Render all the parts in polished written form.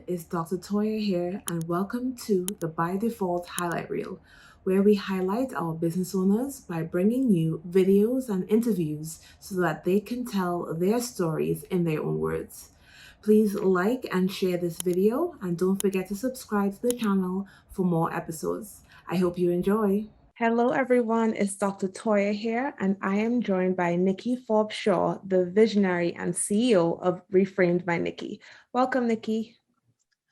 it's Dr. Toya here, and welcome to the By Default Highlight Reel, where we highlight our business owners by bringing you videos and interviews so that they can tell their stories in their own words. Please like and share this video, and don't forget to subscribe to the channel for more episodes. I hope you enjoy. Hello, everyone. It's Dr. Toya here, and I am joined by Nikki Forbes-Shaw, the visionary and CEO of ReFRAMED by Nikki. Welcome, Nikki.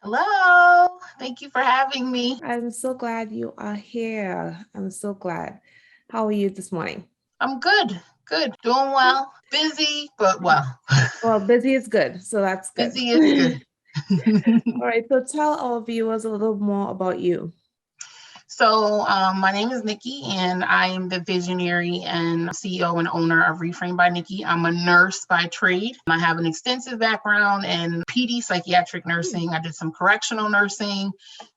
Hello. Thank you for having me. I'm so glad you are here. I'm so glad. How are you this morning? I'm good. Good. Doing well. Busy, but well. Well, busy is good, so that's good. Busy is good. All right, so tell our viewers a little more about you. So my name is Nikki, and I am the visionary and CEO and owner of ReFRAMED by Nikki. I'm a nurse by trade. I have an extensive background in PD, psychiatric nursing. I did some correctional nursing,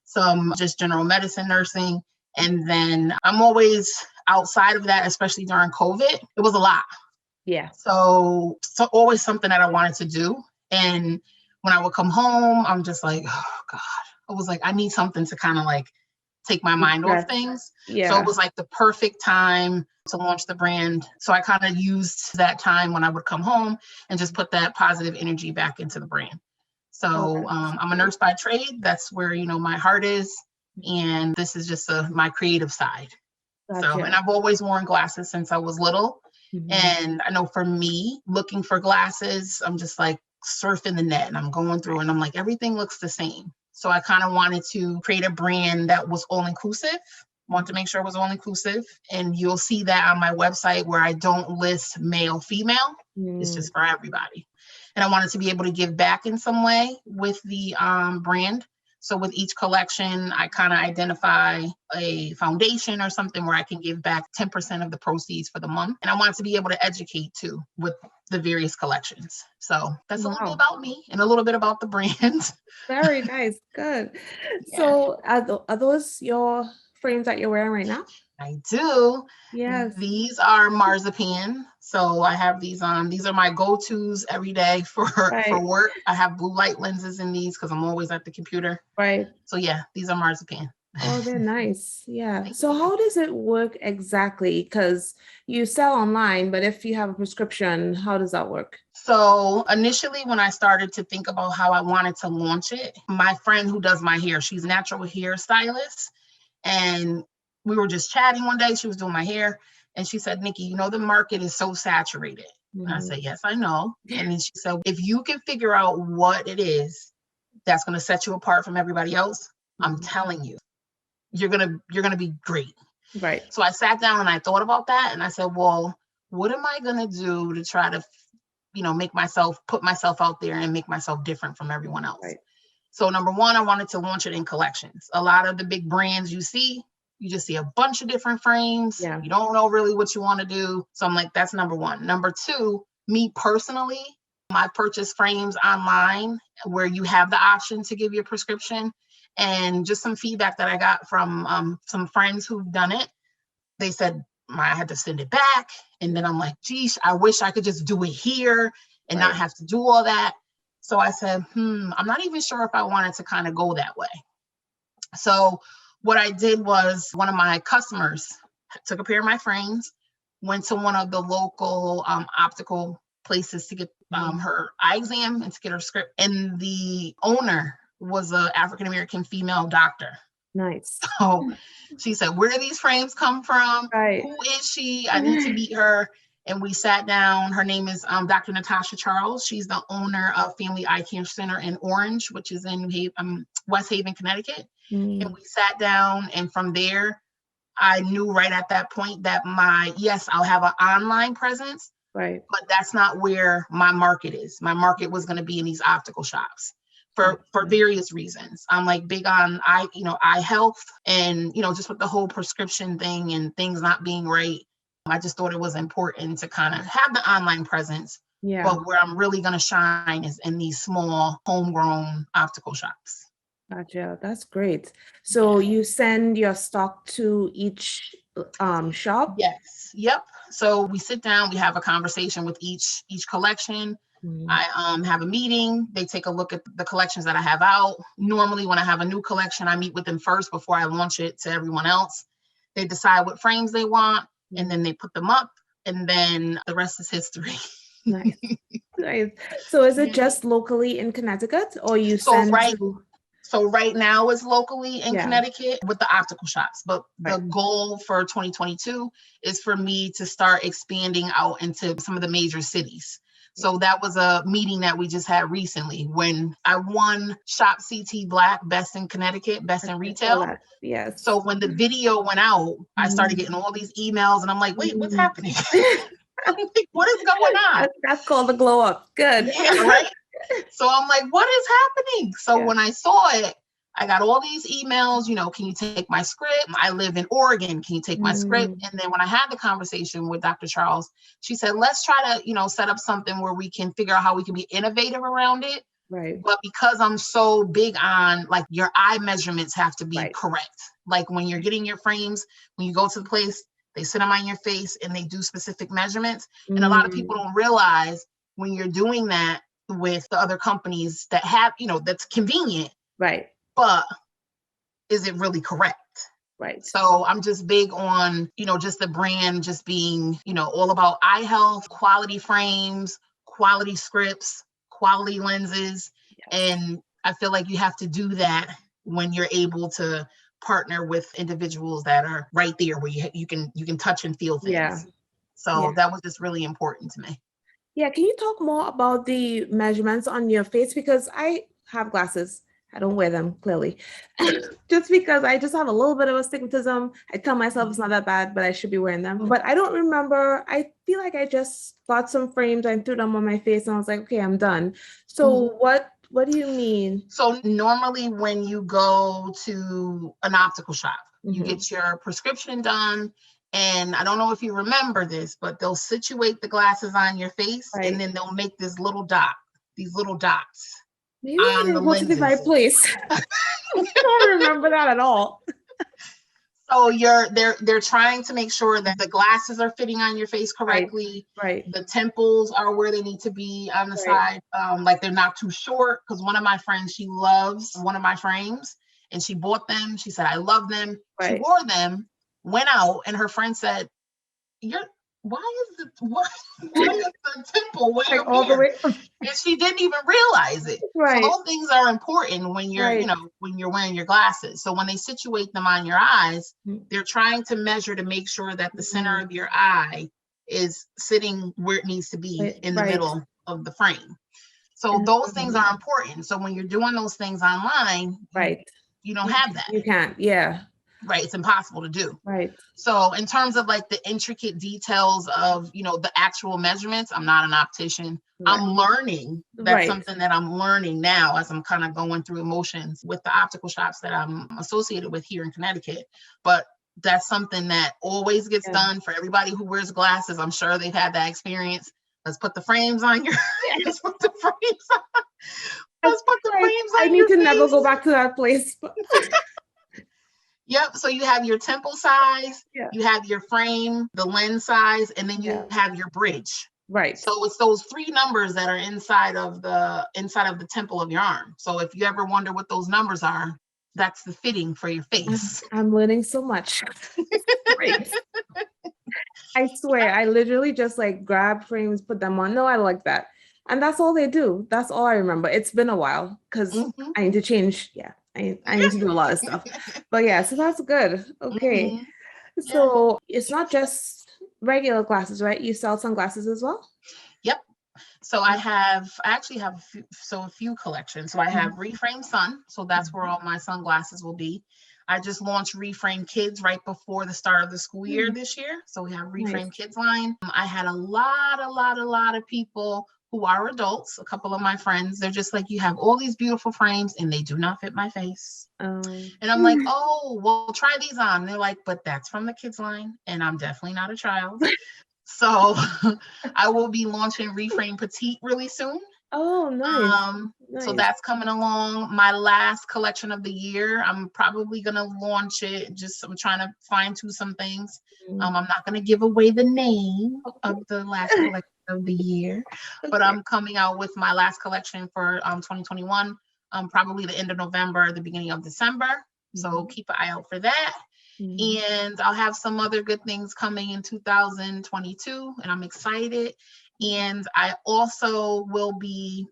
some just general medicine nursing. And then I'm always outside of that, especially during COVID. It was a lot. Yeah. So always something that I wanted to do. And when I would come home, I'm just like, oh God. I was like, I need something to kind of like take my mind off things. Yeah. So it was like the perfect time to launch the brand. So I kind of used that time when I would come home and just put that positive energy back into the brand. So I'm a nurse by trade. That's where, my heart is. And this is just my creative side. Gotcha. So, and I've always worn glasses since I was little. Mm-hmm. And I know for me, looking for glasses, I'm just like surfing the net and I'm going through and I'm like, everything looks the same. So I kind of wanted to create a brand that was all inclusive. Want to make sure it was all inclusive. And you'll see that on my website where I don't list male, female. It's just for everybody. And I wanted to be able to give back in some way with the brand. So with each collection, I kind of identify a foundation or something where I can give back 10% of the proceeds for the month. And I wanted to be able to educate too with the various collections. So that's a little bit about me and a little bit about the brand. Very nice. Good. Yeah. So are those your frames that you're wearing right now? I do. Yes. These are marzipan. So I have these on. These are my go-tos every day for work. I have blue light lenses in these because I'm always at the computer. Right. So yeah, these are marzipan. Oh, they're nice. Yeah. So how does it work exactly? Because you sell online, but if you have a prescription, how does that work? So initially, when I started to think about how I wanted to launch it, my friend who does my hair, she's a natural hair stylist. And we were just chatting one day. She was doing my hair. And she said, Nikki, the market is so saturated. Mm-hmm. And I said, yes, I know. And then she said, if you can figure out what it is that's going to set you apart from everybody else, I'm telling you, you're going to be great. Right. So I sat down and I thought about that. And I said, well, what am I going to do to try to, put myself out there and make myself different from everyone else? Right. So number one, I wanted to launch it in collections. A lot of the big brands you just see a bunch of different frames. Yeah. You don't know really what you want to do. So I'm like, that's number one. Number two, me personally, I purchase frames online where you have the option to give your prescription. And just some feedback that I got from some friends who've done it. They said, I had to send it back. And then I'm like, geez, I wish I could just do it here and not have to do all that. So I said, I'm not even sure if I wanted to kind of go that way. So what I did was one of my customers took a pair of my frames, went to one of the local optical places to get her eye exam and to get her script. And the owner was an African-American female doctor. Nice. So she said, where do these frames come from? Right. Who is she? I need to meet her. And we sat down. Her name is Dr. Natasha Charles. She's the owner of Family Eye Care Center in Orange, which is in West Haven, Connecticut. And we sat down. And from there, I knew right at that point that I'll have an online presence. Right. But that's not where my market is. My market was going to be in these optical shops. For various reasons. I'm like big on eye health and, just with the whole prescription thing and things not being right. I just thought it was important to kind of have the online presence. Yeah. But where I'm really going to shine is in these small homegrown optical shops. Gotcha. That's great. So you send your stock to each shop? Yes. Yep. So we sit down, we have a conversation with each collection. I have a meeting. They take a look at the collections that I have out. Normally, when I have a new collection, I meet with them first before I launch it to everyone else. They decide what frames they want, and then they put them up, and then the rest is history. Nice. Nice. So is it just locally in Connecticut, or you So send to? So right now it's locally in Connecticut with the optical shops, but the goal for 2022 is for me to start expanding out into some of the major cities. So that was a meeting that we just had recently when I won Shop CT Black Best in Connecticut, Best in Retail. Yes. So when the video went out, I started getting all these emails and I'm like, wait, what's happening? I'm like, what is going on? That's called the glow up. Good. Yeah, right. So I'm like, what is happening? So when I saw it, I got all these emails, can you take my script? I live in Oregon. Can you take my script? And then when I had the conversation with Dr. Charles, she said, let's try to, set up something where we can figure out how we can be innovative around it. Right. But because I'm so big on like your eye measurements have to be correct. Like when you're getting your frames, when you go to the place, they sit them on your face and they do specific measurements. And a lot of people don't realize when you're doing that with the other companies that have, that's convenient. Right. But is it really correct? Right. So I'm just big on, just the brand just being, all about eye health, quality frames, quality scripts, quality lenses. And I feel like you have to do that when you're able to partner with individuals that are right there where you can touch and feel things. Yeah. So that was just really important to me. Yeah. Can you talk more about the measurements on your face? Because I have glasses. I don't wear them, clearly, just because I just have a little bit of astigmatism. I tell myself it's not that bad, but I should be wearing them. But I don't remember. I feel like I just got some frames and threw them on my face and I was like, okay, I'm done. So what do you mean? So normally when you go to an optical shop, you get your prescription done. And I don't know if you remember this, but they'll situate the glasses on your face and then they'll make these little dots. Maybe I didn't go to the right place. I don't remember that at all. So they're trying to make sure that the glasses are fitting on your face correctly. Right. The temples are where they need to be on the side. Like they're not too short. Because one of my friends, she loves one of my frames and she bought them. She said, I love them. She wore them, went out, and her friend said, why is the temple way up here? And she didn't even realize it. So those things are important when you're, when you're wearing your glasses. So when they situate them on your eyes, they're trying to measure to make sure that the center of your eye is sitting where it needs to be in the middle of the frame. So those things are important. So when you're doing those things online, you don't have that. You can't. Yeah. Right. It's impossible to do. Right. So in terms of like the intricate details of, the actual measurements, I'm not an optician. I'm learning. That's something that I'm learning now as I'm kind of going through emotions with the optical shops that I'm associated with here in Connecticut. But that's something that always gets done for everybody who wears glasses. I'm sure they've had that experience. Let's put the frames on your, let's put the frames on. Let's put the frames on. I need to never go back to that place. Yep. So you have your temple size, you have your frame, the lens size, and then you have your bridge. Right. So it's those three numbers that are inside of the temple of your arm. So if you ever wonder what those numbers are, that's the fitting for your face. I'm learning so much. Great. I swear, I literally just like grab frames, put them on. No, I like that. And that's all they do. That's all I remember. It's been a while because I need to change. Yeah. I need to do a lot of stuff. But yeah, so that's good. Okay. So it's not just regular glasses, right? You sell sunglasses as well? Yep. So I actually have a few collections. So I have ReFRAMED Sun. So that's where all my sunglasses will be. I just launched ReFRAMED Kids right before the start of the school year this year. So we have ReFRAMED Kids line. I had a lot of people who are adults, a couple of my friends, they're just like, you have all these beautiful frames and they do not fit my face. And I'm like, oh, well, try these on. And they're like, but that's from the kids line and I'm definitely not a child. So I will be launching ReFRAMED Petite really soon. Oh, nice. So that's coming along. My last collection of the year, I'm probably going to launch it. I'm trying to fine tune some things. I'm not going to give away the name of the last collection of the year. Okay. But I'm coming out with my last collection for 2021, probably the end of November, the beginning of December. So keep an eye out for that. And I'll have some other good things coming in 2022, and I'm excited. And I also will be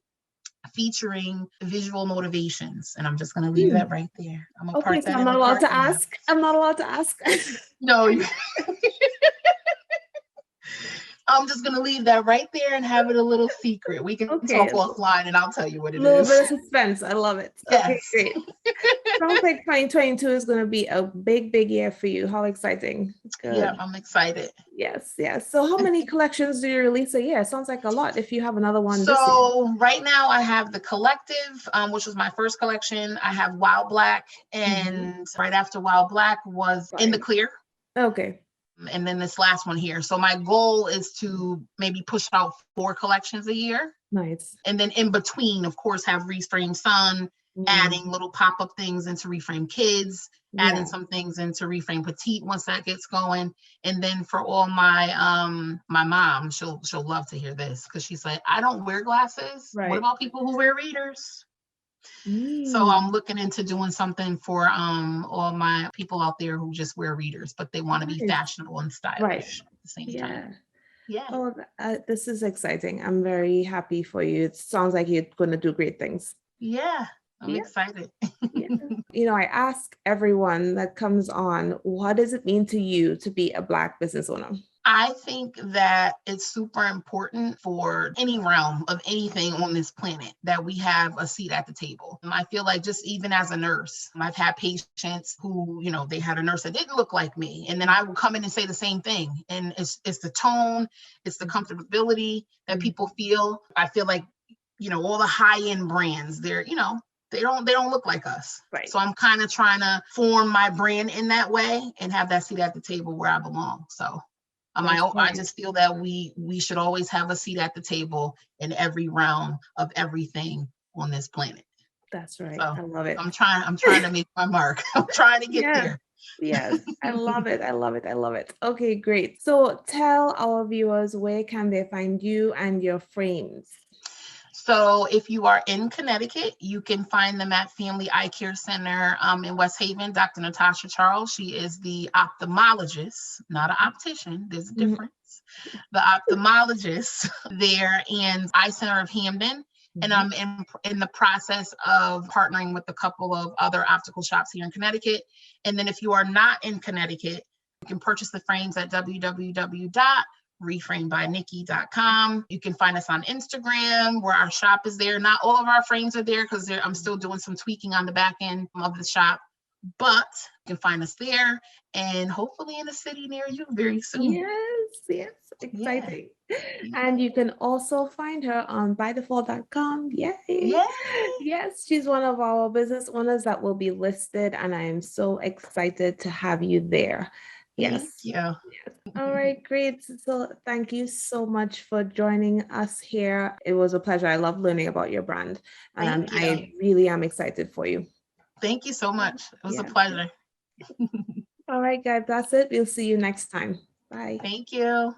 featuring visual motivations, and I'm just going to leave that right there. I'm gonna Okay, park so that I'm in not the allowed cart to now. ask. I'm not allowed to ask. No, I'm just going to leave that right there and have it a little secret. We can talk offline and I'll tell you what it is. A little bit of suspense. I love it. Yes. Okay, great. Sounds like 2022 is going to be a big, big year for you. How exciting. Good. Yeah, I'm excited. Yes. So how many collections do you release a year? Sounds like a lot if you have another one this year. So right now I have the Collective, which was my first collection. I have Wild Black, and right after Wild Black was In the Clear. Okay. And then this last one here. So my goal is to maybe push out 4 collections a year. Nice. And then in between, of course, have ReFRAMED Sun, adding little pop-up things into ReFRAMED Kids, adding some things into ReFRAMED Petite once that gets going. And then for all my my mom, she'll love to hear this, because she's like, I don't wear glasses. Right. What about people who wear readers? So I'm looking into doing something for all my people out there who just wear readers, but they want to be fashionable and stylish at the same time. Yeah. Oh, this is exciting. I'm very happy for you. It sounds like you're going to do great things. Yeah, I'm excited. You know, I ask everyone that comes on, what does it mean to you to be a Black business owner? I think that it's super important for any realm of anything on this planet that we have a seat at the table. And I feel like just even as a nurse, I've had patients who, you know, they had a nurse that didn't look like me. And then I will come in and say the same thing. And it's the tone, it's the comfortability that people feel. I feel like, you know, all the high-end brands, they're, you know, they don't look like us. Right. So I'm kind of trying to form my brand in that way and have that seat at the table where I belong. So I just feel that we should always have a seat at the table in every realm of everything on this planet. That's right. So I love it. I'm trying to make my mark. I'm trying to get there. Yes, I love it. Okay, great. So tell our viewers, where can they find you and your frames? So if you are in Connecticut, you can find them at Family Eye Care Center in West Haven. Dr. Natasha Charles, she is the ophthalmologist, not an optician. There's a difference. The ophthalmologist there, and Eye Center of Hamden. And I'm in the process of partnering with a couple of other optical shops here in Connecticut. And then if you are not in Connecticut, you can purchase the frames at www.reframedbynikki.com. You can find us on Instagram, where our shop is there. Not all of our frames are there, because I'm still doing some tweaking on the back end of the shop, but you can find us there, and hopefully in a city near you very soon. Yes, exciting. And you can also find her on bydefault.com. Yay. Yes, she's one of our business owners that will be listed, and I am so excited to have you there. Thank you. All right, great. So thank you so much for joining us here. It was a pleasure. I love learning about your brand, and I really am excited for you. Thank you so much. It was a pleasure. All right, guys, that's it. We'll see you next time. Bye. Thank you.